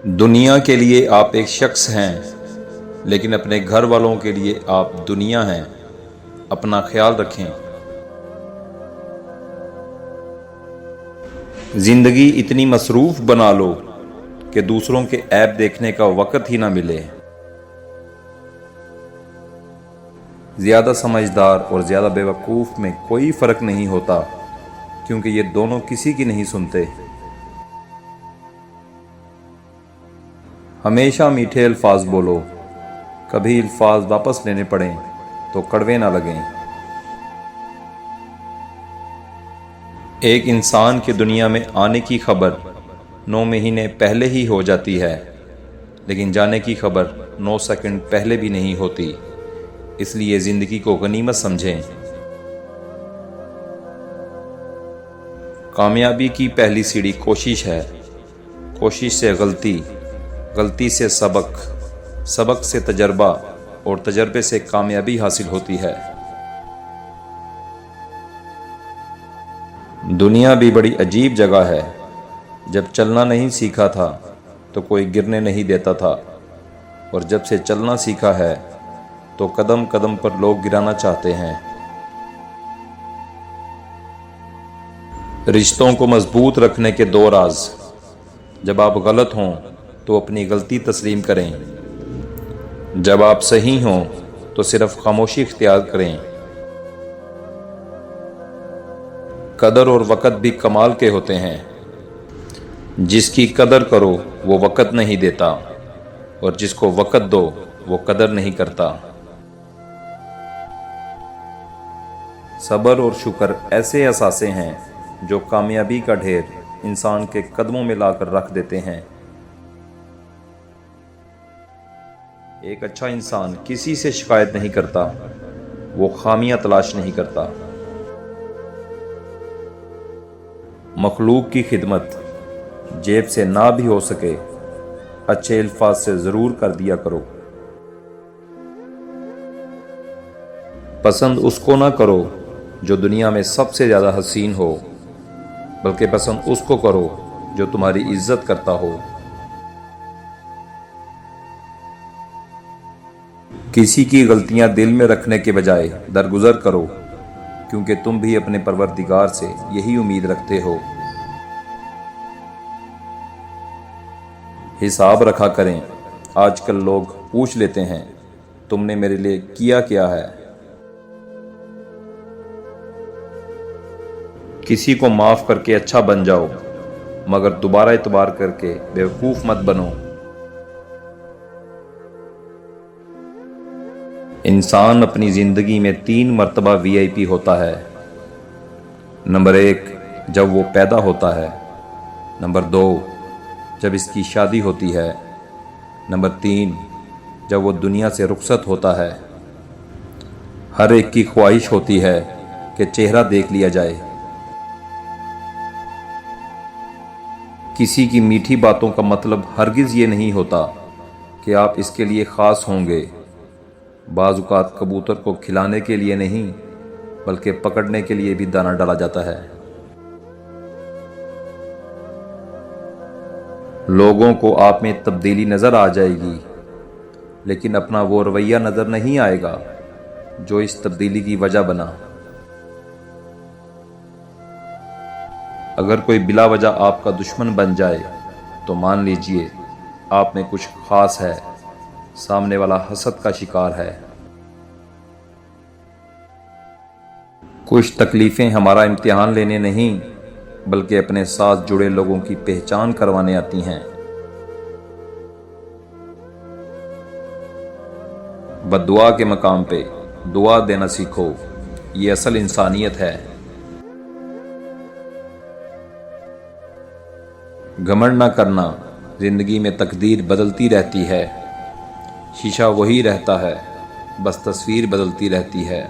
دنیا کے لیے آپ ایک شخص ہیں، لیکن اپنے گھر والوں کے لیے آپ دنیا ہیں۔ اپنا خیال رکھیں۔ زندگی اتنی مصروف بنا لو کہ دوسروں کے عیب دیکھنے کا وقت ہی نہ ملے۔ زیادہ سمجھدار اور زیادہ بیوقوف میں کوئی فرق نہیں ہوتا، کیونکہ یہ دونوں کسی کی نہیں سنتے۔ ہمیشہ میٹھے الفاظ بولو، کبھی الفاظ واپس لینے پڑیں تو کڑوے نہ لگیں۔ ایک انسان کی دنیا میں آنے کی خبر 9 مہینے پہلے ہی ہو جاتی ہے، لیکن جانے کی خبر 9 سیکنڈ پہلے بھی نہیں ہوتی۔ اس لیے زندگی کو غنیمت سمجھیں۔ کامیابی کی پہلی سیڑھی کوشش ہے، کوشش سے غلطی، غلطی سے سبق، سبق سے تجربہ، اور تجربے سے کامیابی حاصل ہوتی ہے۔ دنیا بھی بڑی عجیب جگہ ہے۔ جب چلنا نہیں سیکھا تھا تو کوئی گرنے نہیں دیتا تھا، اور جب سے چلنا سیکھا ہے تو قدم قدم پر لوگ گرانا چاہتے ہیں۔ رشتوں کو مضبوط رکھنے کے 2 راز۔ جب آپ غلط ہوں تو اپنی غلطی تسلیم کریں، جب آپ صحیح ہوں تو صرف خاموشی اختیار کریں۔ قدر اور وقت بھی کمال کے ہوتے ہیں۔ جس کی قدر کرو وہ وقت نہیں دیتا، اور جس کو وقت دو وہ قدر نہیں کرتا۔ صبر اور شکر ایسے اثاثے ہیں جو کامیابی کا ڈھیر انسان کے قدموں میں لا کر رکھ دیتے ہیں۔ ایک اچھا انسان کسی سے شکایت نہیں کرتا، وہ خامیاں تلاش نہیں کرتا۔ مخلوق کی خدمت جیب سے نہ بھی ہو سکے، اچھے الفاظ سے ضرور کر دیا کرو۔ پسند اس کو نہ کرو جو دنیا میں سب سے زیادہ حسین ہو، بلکہ پسند اس کو کرو جو تمہاری عزت کرتا ہو۔ کسی کی غلطیاں دل میں رکھنے کے بجائے درگزر کرو، کیونکہ تم بھی اپنے پروردگار سے یہی امید رکھتے ہو۔ حساب رکھا کریں۔ آج کل لوگ پوچھ لیتے ہیں، تم نے میرے لیے کیا کیا ہے؟ کسی کو معاف کر کے اچھا بن جاؤ، مگر دوبارہ اعتبار کر کے بیوقوف مت بنو۔ انسان اپنی زندگی میں 3 مرتبہ VIP ہوتا ہے۔ نمبر 1، جب وہ پیدا ہوتا ہے۔ نمبر 2، جب اس کی شادی ہوتی ہے۔ نمبر 3، جب وہ دنیا سے رخصت ہوتا ہے۔ ہر ایک کی خواہش ہوتی ہے کہ چہرہ دیکھ لیا جائے۔ کسی کی میٹھی باتوں کا مطلب ہرگز یہ نہیں ہوتا کہ آپ اس کے لیے خاص ہوں گے۔ بعض اوقات کبوتر کو کھلانے کے لیے نہیں، بلکہ پکڑنے کے لیے بھی دانہ ڈالا جاتا ہے۔ لوگوں کو آپ میں تبدیلی نظر آ جائے گی، لیکن اپنا وہ رویہ نظر نہیں آئے گا جو اس تبدیلی کی وجہ بنا۔ اگر کوئی بلا وجہ آپ کا دشمن بن جائے تو مان لیجئے آپ میں کچھ خاص ہے، سامنے والا حسد کا شکار ہے۔ کچھ تکلیفیں ہمارا امتحان لینے نہیں، بلکہ اپنے ساتھ جڑے لوگوں کی پہچان کروانے آتی ہیں۔ بددعا کے مقام پہ دعا دینا سیکھو، یہ اصل انسانیت ہے۔ گھمنڈ نہ کرنا، زندگی میں تقدیر بدلتی رہتی ہے۔ شیشہ وہی رہتا ہے، بس تصویر بدلتی رہتی ہے۔